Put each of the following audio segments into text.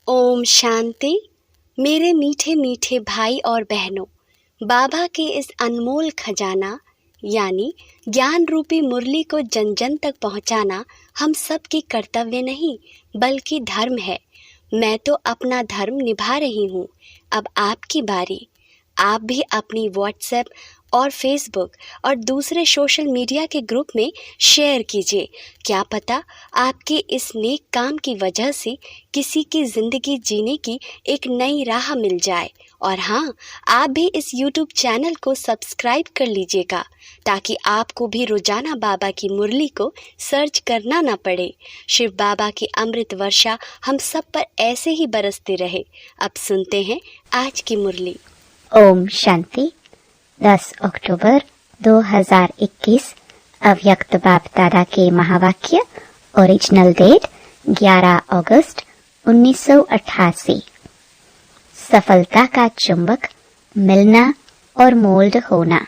ओम शांति। मेरे मीठे मीठे भाई और बहनों, बाबा के इस अनमोल खजाना यानी ज्ञान रूपी मुरली को जन जन तक पहुंचाना हम सब की कर्तव्य नहीं बल्कि धर्म है। मैं तो अपना धर्म निभा रही हूँ। अब आपकी बारी। आप भी अपनी व्हाट्सएप और फेसबुक और दूसरे सोशल मीडिया के ग्रुप में शेयर कीजिए। क्या पता आपके इस नेक काम की वजह से किसी की ज़िंदगी जीने की एक नई राह मिल जाए। और हाँ, आप भी इस यूट्यूब चैनल को सब्सक्राइब कर लीजिएगा ताकि आपको भी रोजाना बाबा की मुरली को सर्च करना ना पड़े। शिव बाबा की अमृत वर्षा हम सब पर ऐसे ही बरसते रहे। अब सुनते हैं आज की मुरली। ओम शांति। 10 अक्टूबर 2021 अव्यक्त बाप दादा के महावाक्य। ओरिजिनल डेट 11 अगस्त 1988। सफलता का चुंबक मिलना और मोल्ड होना।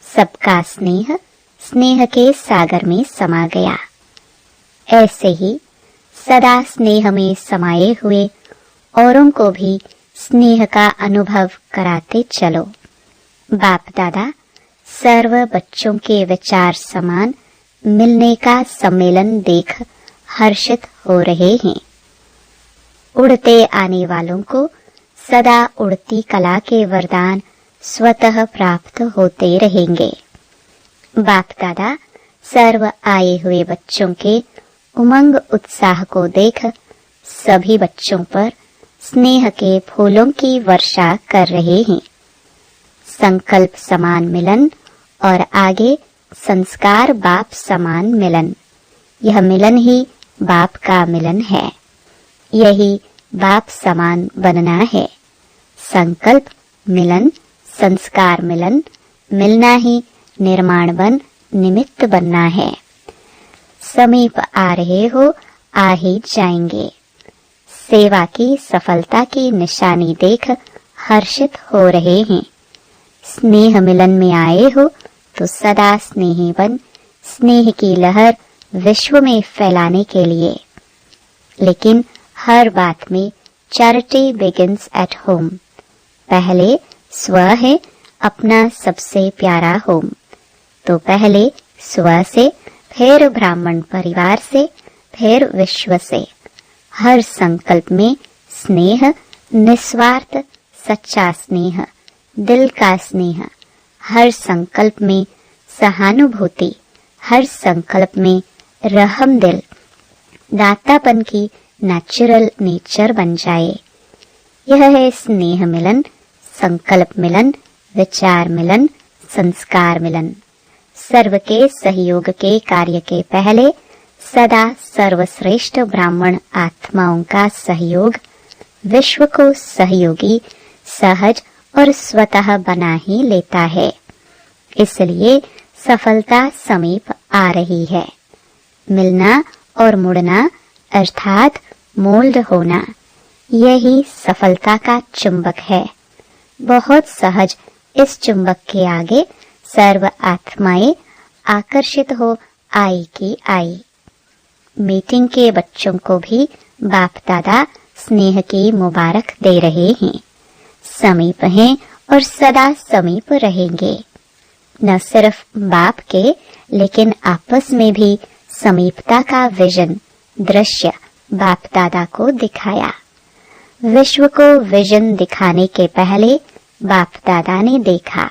सबका स्नेह स्नेह के सागर में समा गया। ऐसे ही सदा स्नेह में समाये हुए औरों को भी स्नेह का अनुभव कराते चलो। बाप दादा सर्व बच्चों के विचार समान मिलने का सम्मेलन देख हर्षित हो रहे हैं। उड़ते आने वालों को सदा उड़ती कला के वरदान स्वतः प्राप्त होते रहेंगे। बाप दादा सर्व आए हुए बच्चों के उमंग उत्साह को देख सभी बच्चों पर स्नेह के फूलों की वर्षा कर रहे हैं। संकल्प समान मिलन और आगे संस्कार बाप समान मिलन। यह मिलन ही बाप का मिलन है। यही बाप समान बनना है। संकल्प मिलन, संस्कार मिलन, मिलना ही निर्माण बन निमित्त बनना है। समीप आ रहे हो, आ ही जाएंगे। सेवा की सफलता की निशानी देख हर्षित हो रहे हैं। स्नेह मिलन में आए हो तो सदा स्नेही बन स्नेह की लहर विश्व में फैलाने के लिए। लेकिन हर बात में चैरिटी बिगिंस एट होम। पहले स्व है अपना सबसे प्यारा होम। तो पहले स्व से, फिर ब्राह्मण परिवार से, फिर विश्व से। हर संकल्प में स्नेह, निस्वार्थ सच्चा स्नेह, दिल का स्नेह। हर संकल्प में सहानुभूति, हर संकल्प में रहम दिल, दातापन की नेचुरल नेचर बन जाए। यह है स्नेह मिलन, संकल्प मिलन, विचार मिलन, संस्कार मिलन। सर्व के सहयोग के कार्य के पहले सदा सर्वश्रेष्ठ ब्राह्मण आत्माओं का सहयोग विश्व को सहयोगी, सहज और स्वतः बना ही लेता है। इसलिए सफलता समीप आ रही है। मिलना और मुड़ना अर्थात मोल्ड होना, यही सफलता का चुंबक है। बहुत सहज इस चुंबक के आगे सर्व आत्माएं आकर्षित हो आई की आई। मीटिंग के बच्चों को भी बाप दादा स्नेह की मुबारक दे रहे हैं। समीप हैं और सदा समीप रहेंगे। न सिर्फ बाप के लेकिन आपस में भी समीपता का विजन, दृश्य बाप दादा को दिखाया। विश्व को विजन दिखाने के पहले बाप दादा ने देखा।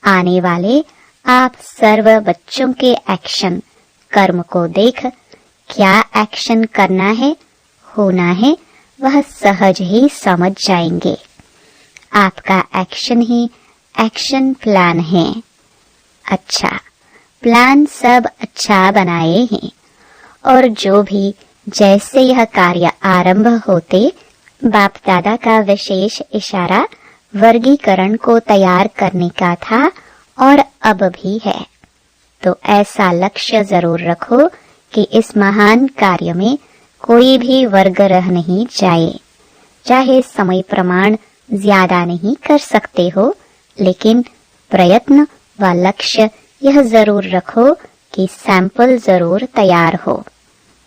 आने वाले आप सर्व बच्चों के एक्शन, कर्म को देख क्या एक्शन करना है, होना है, वह सहज ही समझ जाएंगे। आपका एक्शन ही एक्शन प्लान है। अच्छा, प्लान सब अच्छा बनाए हैं और जो भी जैसे यह कार्य आरंभ होते बाप दादा का विशेष इशारा वर्गीकरण को तैयार करने का था और अब भी है। तो ऐसा लक्ष्य जरूर रखो कि इस महान कार्य में कोई भी वर्ग रह नहीं जाए। चाहे समय प्रमाण ज्यादा नहीं कर सकते हो, लेकिन प्रयत्न व लक्ष्य यह जरूर रखो कि सैंपल जरूर तैयार हो।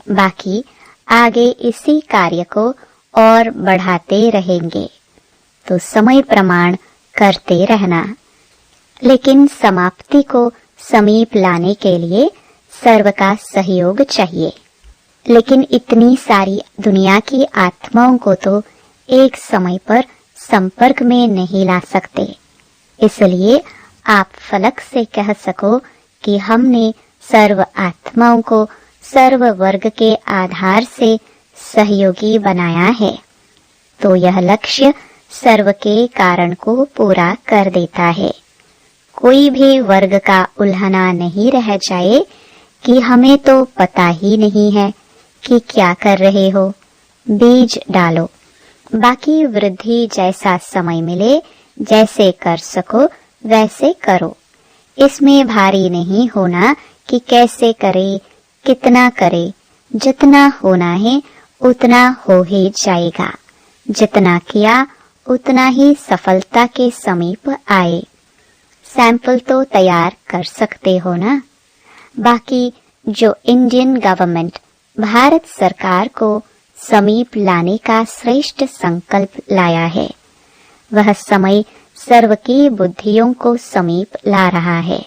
बाकी आगे इसी कार्य को और बढ़ाते रहेंगे तो समय प्रमाण करते रहना। लेकिन समाप्ति को समीप लाने के लिए सर्व का सहयोग चाहिए। लेकिन इतनी सारी दुनिया की आत्माओं को तो एक समय पर संपर्क में नहीं ला सकते। इसलिए आप फलक से कह सको कि हमने सर्व आत्माओं को सर्व वर्ग के आधार से सहयोगी बनाया है, तो यह लक्ष्य सर्व के कारण को पूरा कर देता है। कोई भी वर्ग का उल्हना नहीं रह जाए कि हमें तो पता ही नहीं है कि क्या कर रहे हो। बीज डालो, बाकी वृद्धि जैसा समय मिले, जैसे कर सको वैसे करो। इसमें भारी नहीं होना कि कैसे करे, कितना करे। जितना होना है उतना हो ही जाएगा। जितना किया उतना ही सफलता के समीप आए। सैंपल तो तैयार कर सकते हो ना। बाकी जो इंडियन गवर्नमेंट भारत सरकार को समीप लाने का श्रेष्ठ संकल्प लाया है, वह समय सर्व की बुद्धियों को समीप ला रहा है।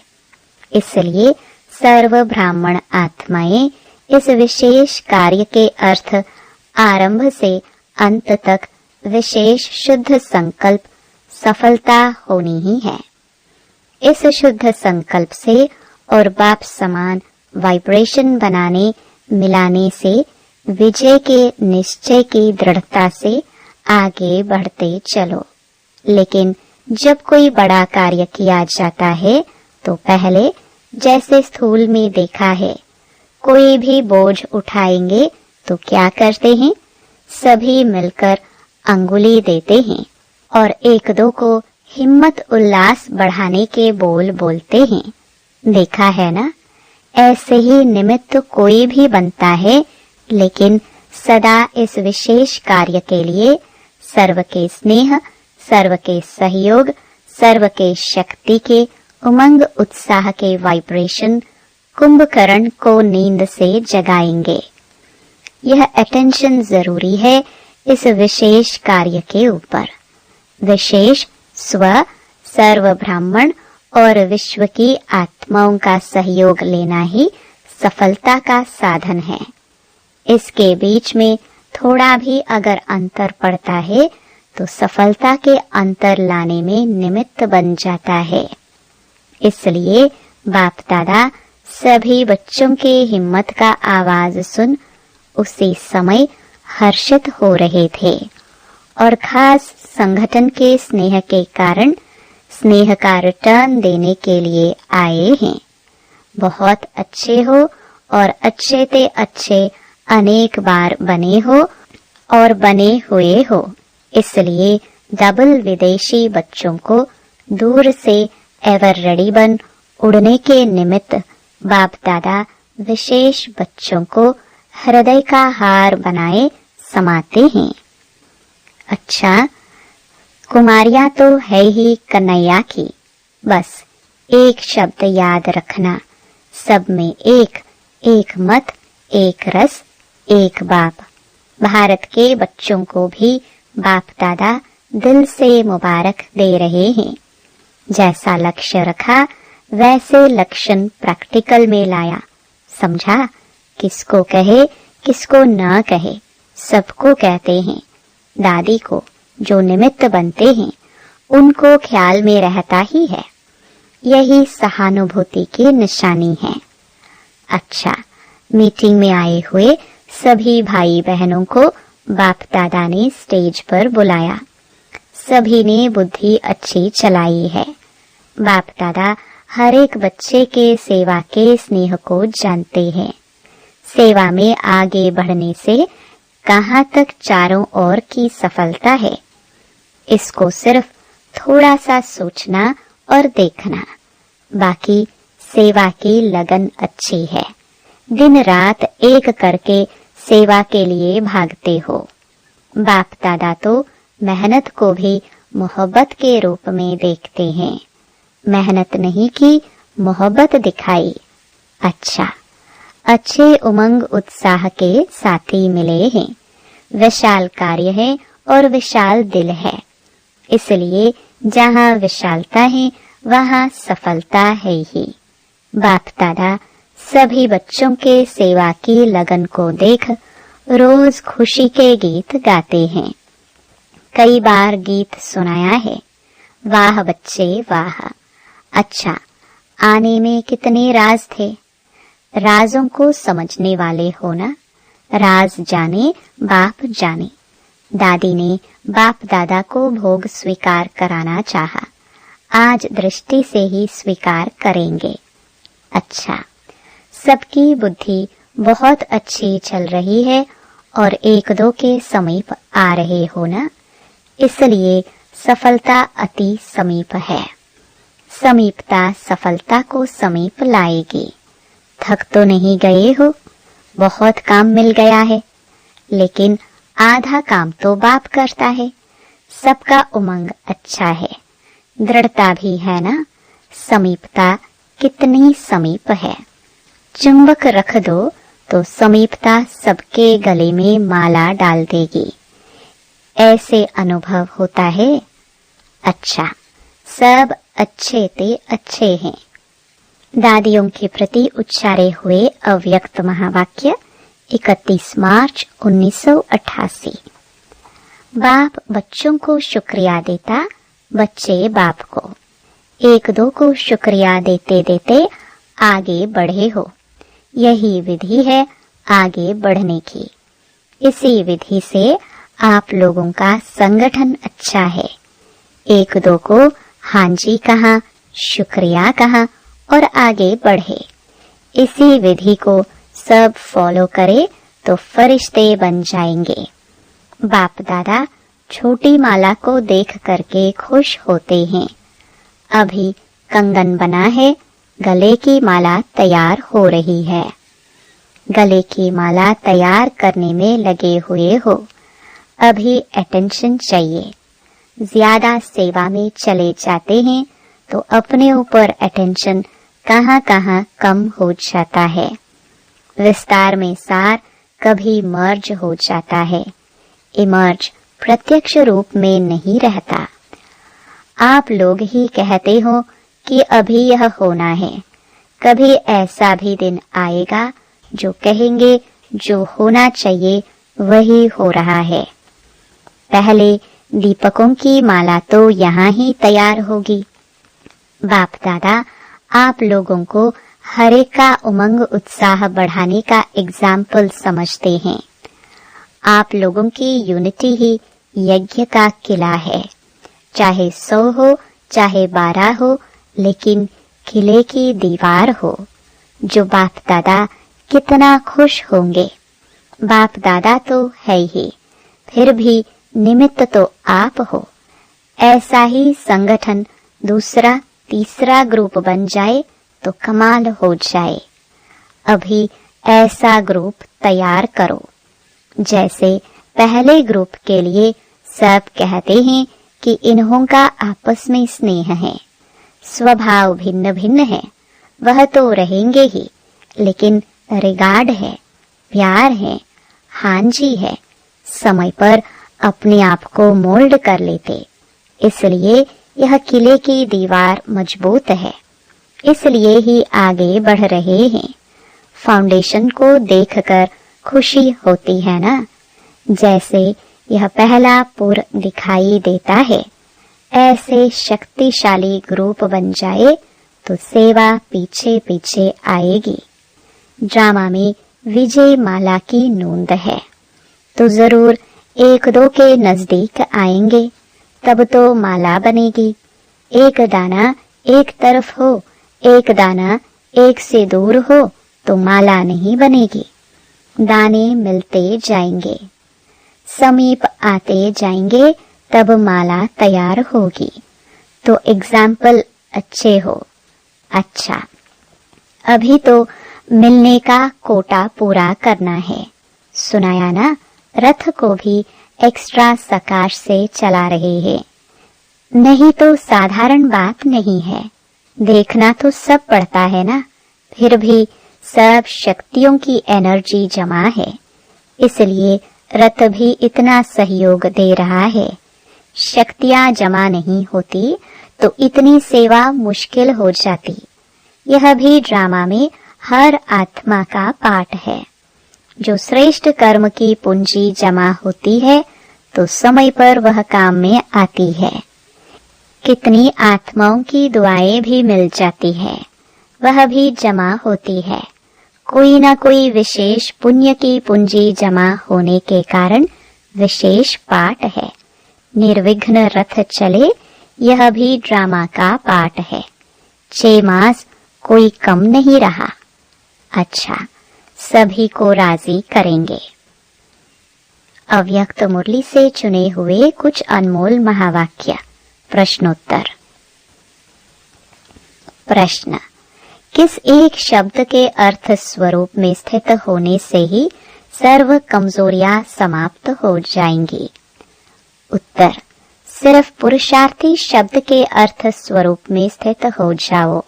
इसलिए सर्व ब्राह्मण आत्माएं इस विशेष कार्य के अर्थ आरंभ से अंत तक विशेष शुद्ध संकल्प सफलता होनी ही है। इस शुद्ध संकल्प से और बाप समान वाइब्रेशन बनाने मिलाने से विजय के निश्चय की दृढ़ता से आगे बढ़ते चलो। लेकिन जब कोई बड़ा कार्य किया जाता है तो पहले जैसे स्थूल में देखा है, कोई भी बोझ उठाएंगे तो क्या करते हैं, सभी मिलकर अंगुली देते हैं और एक दो को हिम्मत उल्लास बढ़ाने के बोल बोलते हैं। देखा है ना। ऐसे ही निमित्त कोई भी बनता है, लेकिन सदा इस विशेष कार्य के लिए सर्व के स्नेह, सर्व के सहयोग, सर्व के शक्ति के उमंग उत्साह के वाइब्रेशन कुंभकर्ण को नींद से जगाएंगे। यह अटेंशन जरूरी है इस विशेष कार्य के ऊपर। विशेष स्व, सर्व ब्राह्मण और विश्व की आत्माओं का सहयोग लेना ही सफलता का साधन है। इसके बीच में थोड़ा भी अगर अंतर पड़ता है तो सफलता के अंतर लाने में निमित्त बन जाता है। इसलिए बाप दादा सभी बच्चों के हिम्मत का आवाज सुन उसी समय हर्षित हो रहे थे और खास संगठन के स्नेह के कारण स्नेह का रिटर्न देने के लिए आए हैं। बहुत अच्छे हो और अच्छे ते अच्छे अनेक बार बने हो और बने हुए हो। इसलिए डबल विदेशी बच्चों को दूर से एवर रेडी बन उड़ने के निमित्त बाप दादा विशेष बच्चों को हृदय का हार बनाए समाते हैं। अच्छा, कुमारियां तो है ही कन्हैया की। बस एक शब्द याद रखना, सब में एक, एक मत, एक रस, एक बाप। भारत के बच्चों को भी बाप दादा दिल से मुबारक दे रहे हैं। जैसा लक्ष्य रखा वैसे लक्षण प्रैक्टिकल में लाया। समझा? किसको कहे किसको न कहे, सबको कहते हैं। दादी को जो निमित्त बनते हैं उनको ख्याल में रहता ही है। यही सहानुभूति की निशानी है। अच्छा, मीटिंग में आए हुए सभी भाई बहनों को बाप दादा ने स्टेज पर बुलाया। सभी ने बुद्धि अच्छी चलाई है। बाप दादा हर एक बच्चे के सेवा के स्नेह को जानते हैं। सेवा में आगे बढ़ने से कहां तक चारों ओर की सफलता है, इसको सिर्फ थोड़ा सा सोचना और देखना। बाकी सेवा की लगन अच्छी है। दिन रात एक करके सेवा के लिए भागते हो। बाप दादा तो मेहनत को भी मोहब्बत के रूप में देखते हैं। मेहनत नहीं की, मोहब्बत दिखाई। अच्छा, अच्छे उमंग उत्साह के साथी मिले हैं। विशाल कार्य है और विशाल दिल है। इसलिए जहाँ विशालता है वहाँ सफलता है ही। बाप दादा सभी बच्चों के सेवा की लगन को देख रोज खुशी के गीत गाते हैं। कई बार गीत सुनाया है, वाह बच्चे वाह। अच्छा, आने में कितने राज थे। राजों को समझने वाले हो ना। राज जाने बाप जाने। दादी ने बाप दादा को भोग स्वीकार कराना चाहा, आज दृष्टि से ही स्वीकार करेंगे। अच्छा, सबकी बुद्धि बहुत अच्छी चल रही है और एक दो के समीप आ रहे हो ना, इसलिए सफलता अति समीप है। समीपता सफलता को समीप लाएगी। थक तो नहीं गए हो, बहुत काम मिल गया है, लेकिन आधा काम तो बाप करता है। सबका उमंग अच्छा है, दृढ़ता भी है ना। समीपता कितनी समीप है। चुंबक रख दो तो समीपता सबके गले में माला डाल देगी। ऐसे अनुभव होता है। अच्छा, सब अच्छे ते अच्छे हैं। दादियों के प्रति उच्चारे हुए अव्यक्त महावाक्य 31 मार्च 1988। बाप बच्चों को शुक्रिया देता, बच्चे बाप को। एक दो को शुक्रिया देते देते आगे बढ़े हो। यही विधि है आगे बढ़ने की। इसी विधि से आप लोगों का संगठन अच्छा है। एक दो को हाँ जी कहा, शुक्रिया कहा और आगे बढ़े। इसी विधि को सब फॉलो करे तो फरिश्ते बन जाएंगे। बाप दादा छोटी माला को देख करके खुश होते हैं। अभी कंगन बना है, गले की माला तैयार हो रही है। गले की माला तैयार करने में लगे हुए हो। अभी अटेंशन चाहिए। ज्यादा सेवा में चले जाते हैं तो अपने ऊपर अटेंशन कहाँ कहाँ कम हो जाता है। विस्तार में सार कभी मर्ज हो जाता है। इमर्ज प्रत्यक्ष रूप में नहीं रहता। आप लोग ही कहते हो कि अभी यह होना है। कभी ऐसा भी दिन आएगा जो कहेंगे जो होना चाहिए वही हो रहा है। पहले दीपकों की माला तो यहाँ ही तैयार होगी। बाप दादा आप लोगों को हर एक का उमंग उत्साह बढ़ाने का एग्जाम्पल समझते हैं। आप लोगों की यूनिटी ही यज्ञ का किला है। चाहे 100 हो चाहे 12 हो, लेकिन किले की दीवार हो। जो बाप दादा कितना खुश होंगे। बाप दादा तो है ही, फिर भी निमित्त तो आप हो। ऐसा ही संगठन दूसरा तीसरा ग्रुप बन जाए तो कमाल हो जाए। अभी ऐसा ग्रुप तैयार करो। जैसे पहले ग्रुप के लिए सब कहते हैं कि इन्हों का आपस में स्नेह है, स्वभाव भिन्न भिन्न है, वह तो रहेंगे ही, लेकिन रिगार्ड है, प्यार है, हाँ जी है, समय पर अपने आप को मोल्ड कर लेते। इसलिए यह किले की दीवार मजबूत है, इसलिए ही आगे बढ़ रहे हैं। फाउंडेशन को देखकर खुशी होती है ना। जैसे यह पहला पुर दिखाई देता है, ऐसे शक्तिशाली ग्रुप बन जाए तो सेवा पीछे पीछे आएगी। ड्रामा में विजय माला की नोंद है, तो जरूर एक दो के नजदीक आएंगे, तब तो माला बनेगी। एक दाना एक तरफ हो, एक दाना एक से दूर हो तो माला नहीं बनेगी। दाने मिलते जाएंगे, समीप आते जाएंगे, तब माला तैयार होगी। तो एग्जाम्पल अच्छे हो। अच्छा, अभी तो मिलने का कोटा पूरा करना है। सुनाया ना, रथ को भी एक्स्ट्रा सकाश से चला रहे हैं। नहीं तो साधारण बात नहीं है। देखना तो सब पड़ता है ना, फिर भी सब शक्तियों की एनर्जी जमा है, इसलिए रथ भी इतना सहयोग दे रहा है। शक्तियां जमा नहीं होती तो इतनी सेवा मुश्किल हो जाती। यह भी ड्रामा में हर आत्मा का पाठ है। जो श्रेष्ठ कर्म की पूंजी जमा होती है तो समय पर वह काम में आती है। कितनी आत्माओं की दुआएं भी मिल जाती है, वह भी जमा होती है। कोई ना कोई विशेष पुण्य की पूंजी जमा होने के कारण विशेष पाठ है। निर्विघ्न रथ चले, यह भी ड्रामा का पाठ है। 6 मास कोई कम नहीं रहा। अच्छा, सभी को राजी करेंगे। अव्यक्त मुरली से चुने हुए कुछ अनमोल महावाक्य। प्रश्नोत्तर। प्रश्न: किस एक शब्द के अर्थ स्वरूप में स्थित होने से ही सर्व कमजोरियां समाप्त हो जाएंगी? उत्तर: सिर्फ पुरुषार्थी शब्द के अर्थ स्वरूप में स्थित हो जाओ।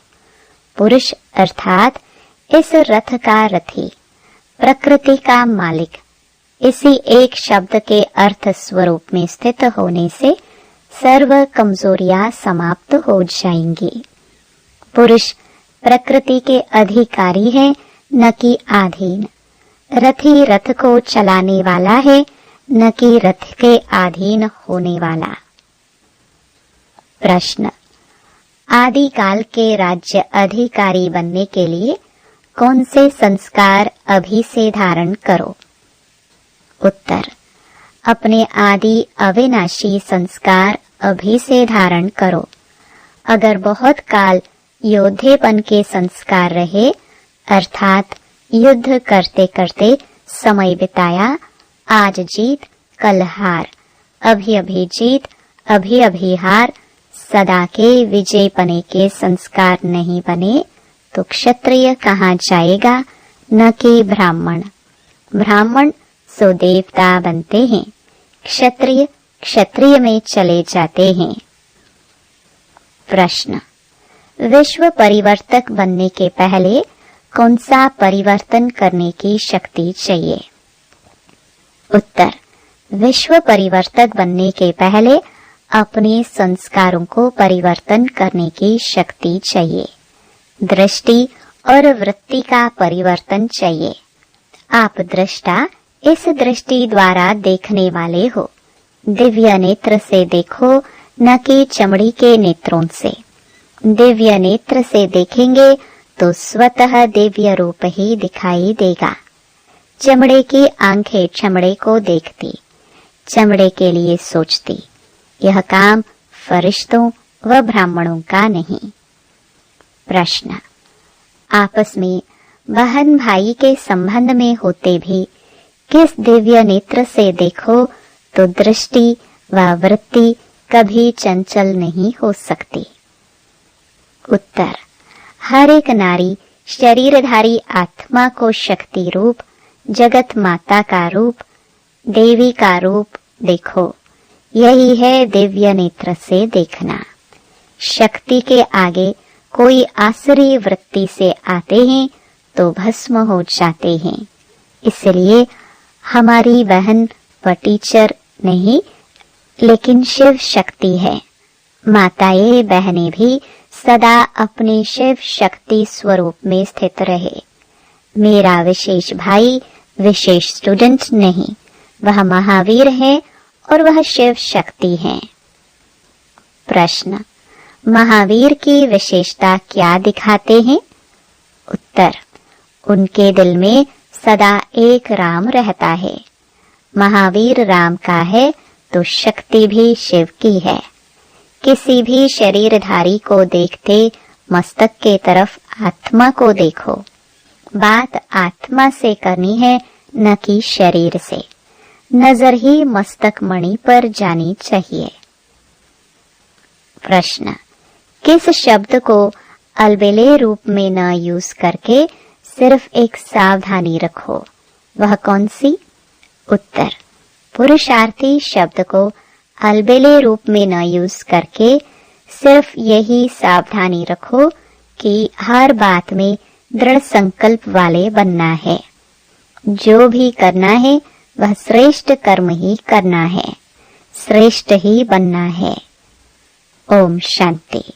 पुरुष अर्थात इस रथ का रथी, प्रकृति का मालिक, इसी एक शब्द के अर्थ स्वरूप में स्थित होने से सर्व कमजोरियां समाप्त हो जाएंगी। पुरुष प्रकृति के अधिकारी है, न कि आधीन। रथी रथ को चलाने वाला है, न कि रथ के अधीन होने वाला। प्रश्न: आदिकाल के राज्य अधिकारी बनने के लिए कौन से संस्कार अभी से धारण करो? उत्तर: अपने आदि अविनाशी संस्कार अभी से धारण करो। अगर बहुत काल योद्धेपन के संस्कार रहे, अर्थात युद्ध करते करते समय बिताया, आज जीत कल हार, अभी अभी जीत अभी अभी हार, सदा के विजय पने के संस्कार नहीं बने तो क्षत्रिय कहाँ जाएगा, न कि ब्राह्मण। ब्राह्मण सो देवता बनते हैं, क्षत्रिय क्षत्रिय में चले जाते हैं। प्रश्न: विश्व परिवर्तक बनने के पहले कौन सा परिवर्तन करने की शक्ति चाहिए? उत्तर: विश्व परिवर्तक बनने के पहले अपने संस्कारों को परिवर्तन करने की शक्ति चाहिए। दृष्टि और वृत्ति का परिवर्तन चाहिए। आप दृष्टा इस दृष्टि द्वारा देखने वाले हो। दिव्य नेत्र से देखो, न कि चमड़ी के नेत्रों से। दिव्य नेत्र से देखेंगे तो स्वतः दिव्य रूप ही दिखाई देगा। चमड़े की आंखें चमड़े को देखती, चमड़े के लिए सोचती। यह काम फरिश्तों व ब्राह्मणों का नहीं। प्रश्न: आपस में बहन भाई के संबंध में होते भी किस दिव्य नेत्र से देखो तो दृष्टि व वृत्ति कभी चंचल नहीं हो सकती। उत्तर: हर एक नारी शरीरधारी आत्मा को शक्ति रूप, जगत माता का रूप, देवी का रूप देखो। यही है दिव्य नेत्र से देखना। शक्ति के आगे कोई आसुरी वृत्ति से आते हैं तो भस्म हो जाते हैं। इसलिए हमारी बहन व टीचर नहीं, लेकिन शिव शक्ति है। माताएं बहनें भी सदा अपने शिव शक्ति स्वरूप में स्थित रहे। मेरा विशेष भाई विशेष स्टूडेंट नहीं, वह महावीर है और वह शिव शक्ति है। प्रश्न: महावीर की विशेषता क्या दिखाते हैं? उत्तर: उनके दिल में सदा एक राम रहता है। महावीर राम का है तो शक्ति भी शिव की है। किसी भी शरीरधारी को देखते मस्तक के तरफ आत्मा को देखो। बात आत्मा से करनी है, न कि शरीर से। नजर ही मस्तक मणि पर जानी चाहिए। प्रश्न: किस शब्द को अलबेले रूप में न यूज करके सिर्फ एक सावधानी रखो, वह कौन सी? उत्तर: पुरुषार्थी शब्द को अलबेले रूप में न यूज करके सिर्फ यही सावधानी रखो कि हर बात में दृढ़ संकल्प वाले बनना है। जो भी करना है वह श्रेष्ठ कर्म ही करना है, श्रेष्ठ ही बनना है। ओम शांति।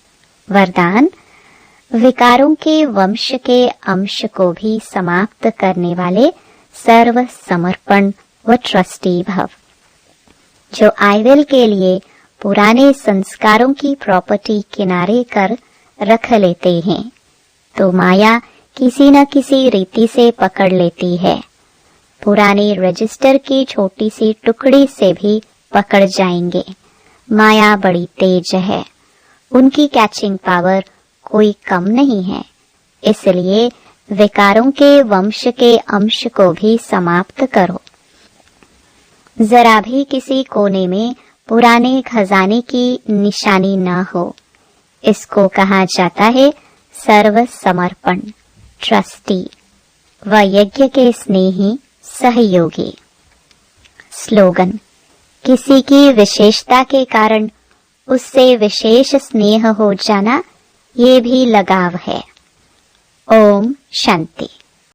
वरदान, विकारों के वंश के अंश को भी समाप्त करने वाले सर्व समर्पण व ट्रस्टी भव। जो आइवल के लिए पुराने संस्कारों की प्रॉपर्टी किनारे कर रख लेते हैं, तो माया किसी न किसी रीति से पकड़ लेती है। पुराने रजिस्टर की छोटी सी टुकड़ी से भी पकड़ जाएंगे। माया बड़ी तेज है, उनकी कैचिंग पावर कोई कम नहीं है। इसलिए विकारों के वंश के अंश को भी समाप्त करो। जरा भी किसी कोने में पुराने खजाने की निशानी न हो। इसको कहा जाता है सर्व समर्पण, ट्रस्टी व यज्ञ के स्नेही सहयोगी। स्लोगन, किसी की विशेषता के कारण उससे विशेष स्नेह हो जाना, ये भी लगाव है। ओम शांति।